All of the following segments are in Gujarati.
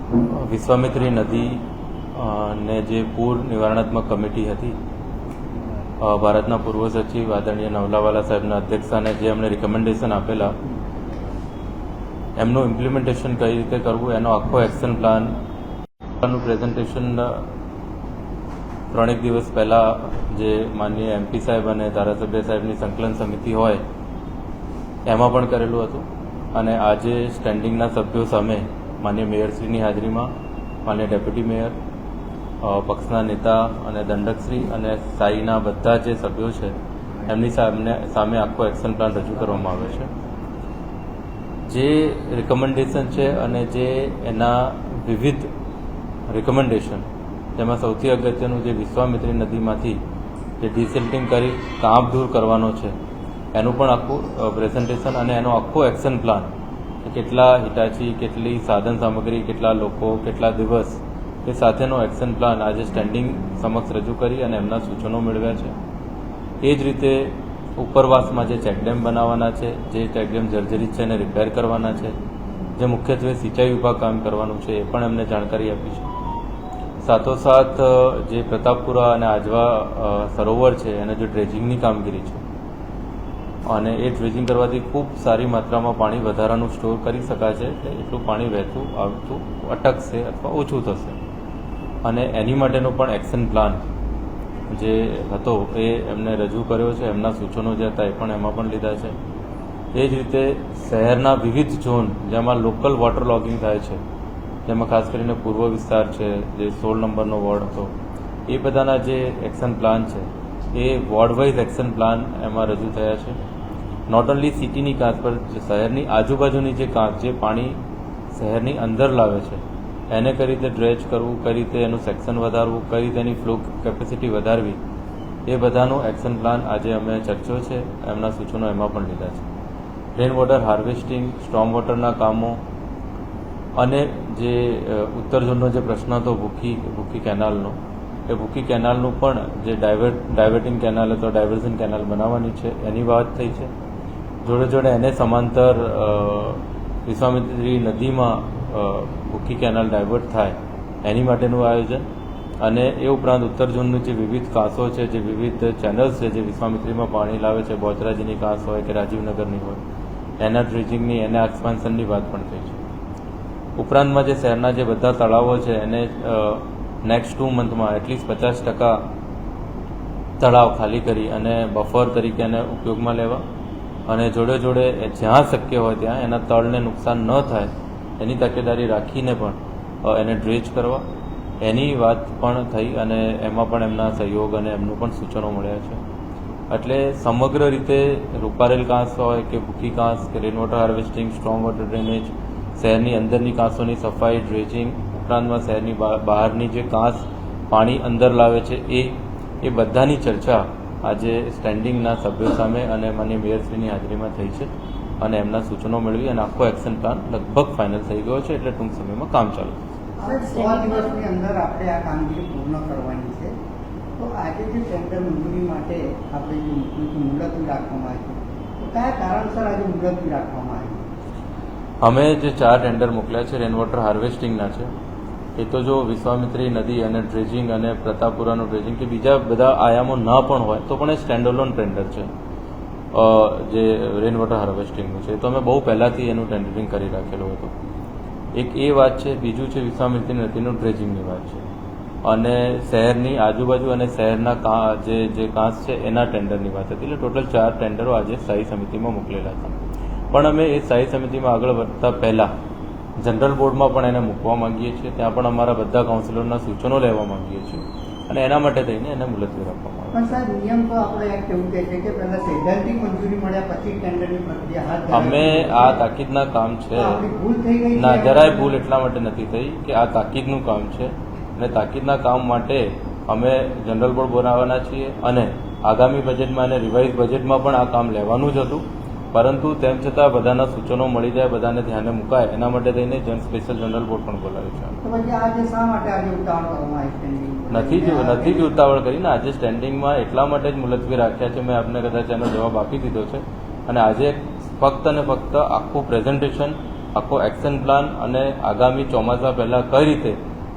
વિશ્વામિત્રી નદી ને જે પૂર નિવારણાત્મક કમિટી હતી, ભારતના પૂર્વ સચિવ આદરણીય નવલાવાલા સાહેબના અધ્યક્ષસ્થાને જે એમણે રિકમેન્ડેશન આપેલા, એમનું ઇમ્પ્લિમેન્ટેશન કઈ રીતે કરવું એનો આખો એક્શન પ્લાનનું પ્રેઝન્ટેશન 3 દિવસ પહેલાં જે માનનીય MP સાહેબ અને ધારાસભ્ય સાહેબની સંકલન સમિતિ હોય એમાં પણ કરેલું હતું. અને આજે સ્ટેન્ડિંગના સભ્યો સામે માનનીય મેયરશ્રીની હાજરીમાં માનનીય ડેપ્યુટી મેયર, પક્ષના નેતા અને દંડકશ્રી અને સાઈના બધા જે સભ્યો છે એમની સામે આખો એક્શન પ્લાન રજૂ કરવામાં આવ્યો છે. જે રિકમેન્ડેશન છે અને જે એના વિવિધ રિકમેન્ડેશન, તેમાં સૌથી અગત્યનું જે વિશ્વામિત્રી નદીમાંથી જે ડિસિલ્ટિંગ કરી કામ દૂર કરવાનો છે એનું પણ આખું પ્રેઝન્ટેશન અને એનો આખો એક્શન પ્લાન, કેટલા હિટાચી, કેટલી સાધન સામગ્રી, કેટલા લોકો, કેટલા દિવસ, તે સાથેનો એક્શન પ્લાન આજે સ્ટેન્ડિંગ સમક્ષ રજૂ કરી અને એમના સૂચનો મેળવ્યા છે. એ જ રીતે ઉપરવાસમાં જે ચેકડેમ બનાવવાના છે, જે ચેકડેમ જર્જરિત છે એને રિપેર કરવાના છે, જે મુખ્યત્વે સિંચાઈ વિભાગ કામ કરવાનું છે એ પણ એમને જાણકારી આપી છે. સાથોસાથ જે પ્રતાપપુરા અને આજવા સરોવર છે એને જે ડ્રેજિંગની કામગીરી છે અને એ ડ્રેજિંગ કરવાથી ખૂબ સારી માત્રામાં પાણી વધારાનું સ્ટોર કરી શકાશે, એટલે એટલું પાણી વહેતું આવતું અટકશે અથવા ઓછું થશે. અને એની માટેનો પણ એક્શન પ્લાન જે હતો એ એમને રજૂ કર્યો છે. એમના સૂચનો જે હતા એ પણ એમાં પણ લીધા છે. એ જ રીતે શહેરના વિવિધ ઝોન જેમાં લોકલ વોટર લોગિંગ થાય છે, જેમાં ખાસ કરીને પૂર્વ વિસ્તાર છે, જે 16 નંબરનો વોર્ડ હતો, એ બધાના જે એક્શન પ્લાન છે એ વોર્ડ વાઇઝ એક્શન પ્લાન એમાં રજૂ થયા છે. નોટ ઓનલી સિટીની કાંસ પર શહેરની આજુબાજુની જે કાંસ, જે પાણી શહેરની અંદર લાવે છે, એને કઈ રીતે ડ્રેચ કરવું, કઈ રીતે એનું સેક્શન વધારવું, કઈ રીતે એની ફ્લો કેપેસિટી વધારવી, એ બધાનો એક્શન પ્લાન આજે અમે ચર્ચ્યો છે. એમના સૂચનો એમાં પણ લીધા છે. રેન વોટર હાર્વેસ્ટિંગ, સ્ટોર્મ વોટરના કામો અને જે ઉત્તર ઝોનનો જે પ્રશ્ન હતો ભૂખી કેનાલનો, એ ભૂખી કેનાલનું પણ જે ડાયવર્ટિંગ કેનાલ હતો, ડાયવર્ઝન કેનાલ બનાવવાની છે એની વાત થઈ છે. જોડે જોડે એને સમાંતર વિશ્વામિત્રી નદીમાં ભૂખી કેનાલ ડાયવર્ટ થાય એની માટેનું આયોજન, અને એ ઉપરાંત ઉત્તર ઝોનની જે વિવિધ કાંસો છે, જે વિવિધ ચેનલ્સ છે, જે વિશ્વામિત્રીમાં પાણી લાવે છે, બોચરાજીની કાંસ હોય કે રાજીવનગરની હોય, એના ડ્રેજિંગની, એના એક્સપાન્શનની વાત પણ થઈ છે. ઉપરાંતમાં જે શહેરના જે બધા તળાવો છે એને નેક્સ્ટ 2 મંથમાં એટલીસ્ટ 50% તળાવ ખાલી કરી અને બફર તરીકે એને ઉપયોગમાં લેવા, અને જોડે જોડે જ્યાં શક્ય હોય ત્યાં એના તળને નુકસાન ન થાય એની તકેદારી રાખીને પણ એને ડ્રેજ કરવા, એની વાત પણ થઈ અને એમાં પણ એમના સહયોગ અને એમનું પણ સૂચનો મળ્યા છે. એટલે સમગ્ર રીતે રૂપારેલ કાંસ હોય કે ભૂખી કાંસ કે rain water harvesting, strong water drainage, શહેરની અંદરની કાંસોની સફાઈ, ડ્રેજિંગ, ઉપરાંતમાં શહેરની બહારની જે કાંસ પાણી અંદર લાવે છે એ બધાની ચર્ચા આજે સ્ટેન્ડિંગના સભ્યો સામે અને માનનીય મેયરશ્રીની હાજરીમાં થઈ છે. અને એમના સૂચનો મેળવી અને આખો એક્શન પ્લાન લગભગ ફાઇનલ થઈ ગયો છે. એટલે ટૂંક સમયમાં કામ ચાલુ થશે. 100 દિવસની અંદર આપણે આ કામગીરી પૂર્ણ કરવાની છે. તો આજે જે ટેન્ડર મંજૂરી માટે આપણે જે મુલતવી રાખવામાં આવી, તો કયા કારણસર આજે મુલતવી રાખવામાં આવી? અમે જે 4 ટેન્ડર મોકલ્યા છે રેન વોટર હાર્વેસ્ટિંગના છે, એ તો જો વિશ્વામિત્રી નદી અને ડ્રેજિંગ અને પ્રતાપપુરાનું ડ્રેજિંગ કે બીજા બધા આયામો ન પણ હોય તો પણ એ સ્ટેન્ડઅલોન ટેન્ડર છે. જે રેન વોટર હાર્વેસ્ટિંગનું છે તો અમે બહુ પહેલાંથી એનું ટેન્ડરિંગ કરી રાખેલું હતું. એક એ વાત છે. બીજું છે વિશ્વામિત્રી નદીનું ડ્રેજિંગની વાત છે, અને શહેરની આજુબાજુ અને શહેરના જે કાંસ છે એના ટેન્ડરની વાત હતી. એટલે ટોટલ 4 ટેન્ડરો આજે સ્થાયી સમિતિમાં મોકલેલા હતા. પણ અમે એ સ્થાયી સમિતિમાં આગળ વધતા પહેલાં જનરલ બોર્ડમાં પણ એને મૂકવા માંગીએ છીએ. ત્યાં પણ અમારા બધા કાઉન્સિલરના સૂચનો લેવા માંગીએ છીએ અને એના માટે થઈને એને મુલતવી રાખવામાં આવે. પણ સાહેબ, નિયમ તો આપણે એક એવું કહે છે કે પહેલા સૈદ્ધાંતિક મંજૂરી મળ્યા પછી ટેન્ડરની પ્રક્રિયા હાથ ધરાય. અમે આ તાકીદના કામ છે ભૂલ થઈ ગઈ ના, જરાય ભૂલ એટલા માટે નથી થઈ કે આ તાકીદનું કામ છે અને તાકીદના કામ માટે અમે જનરલ બોર્ડ બનાવવાના છીએ અને આગામી બજેટમાં અને રિવાઇઝ બજેટમાં પણ આ કામ લેવાનું જ હતું. પરંતુ તેમ છતાં બધાના સૂચનો મળી જાય, બધાને ધ્યાને મુકાય એના માટે થઈને સ્પેશિયલ જનરલ બોર્ડ પણ બોલાવ્યું છે. તો પછી આજે શા માટે આજે ઉતાવળ કરવામાં આવી? નથી જ ઉતાવળ કરીને આજે સ્ટેન્ડિંગમાં એટલા માટે જ મુલતવી રાખ્યા છે. મેં આપને કદાચ એનો જવાબ આપી દીધો છે. અને આજે ફક્ત અને ફક્ત આખું પ્રેઝન્ટેશન આખો એક્શન પ્લાન અને આગામી ચોમાસા પહેલા કઈ રીતે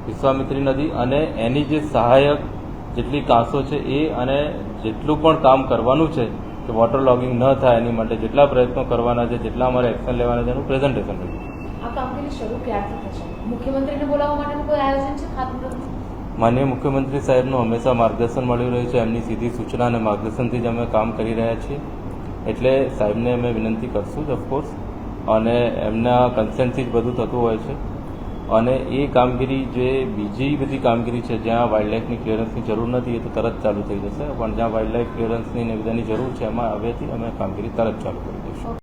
વિશ્વામિત્રી નદી અને એની જે સહાયક જેટલી કાંસો છે એ અને જેટલું પણ કામ કરવાનું છે કે વોટર લોગિંગ ન થાય એની માટે જેટલા પ્રયત્નો કરવાના છે જેટલા અમારે એક્શન લેવાના છે એનું પ્રેઝન્ટેશન રહ્યું. આ કામગીરી શરૂ ક્યારથી થશે? મુખ્યમંત્રીને બોલાવવા માટેનું કોઈ આયોજન છે ખાતમુહૂર્ત? માનનીય મુખ્યમંત્રી સાહેબનું હંમેશા માર્ગદર્શન મળી રહ્યું છે. એમની સીધી સૂચના અને માર્ગદર્શનથી જ અમે કામ કરી રહ્યા છીએ. એટલે સાહેબને અમે વિનંતી કરશું જ ઓફકોર્સ, અને એમના કન્સેન્ટથી જ બધું થતું હોય છે. અને એ કામગીરી જે બીજી બધી કામગીરી છે જ્યાં વાઇલ્ડ લાઇફની ક્લિયરન્સની જરૂર નથી એ તો તરત ચાલુ થઈ જશે, પણ જ્યાં વાઇલ્ડ લાઇફ ક્લિયરન્સની ને બધાની જરૂર છે એમાં હવેથી અમે કામગીરી તરત ચાલુ કરી દઈશું.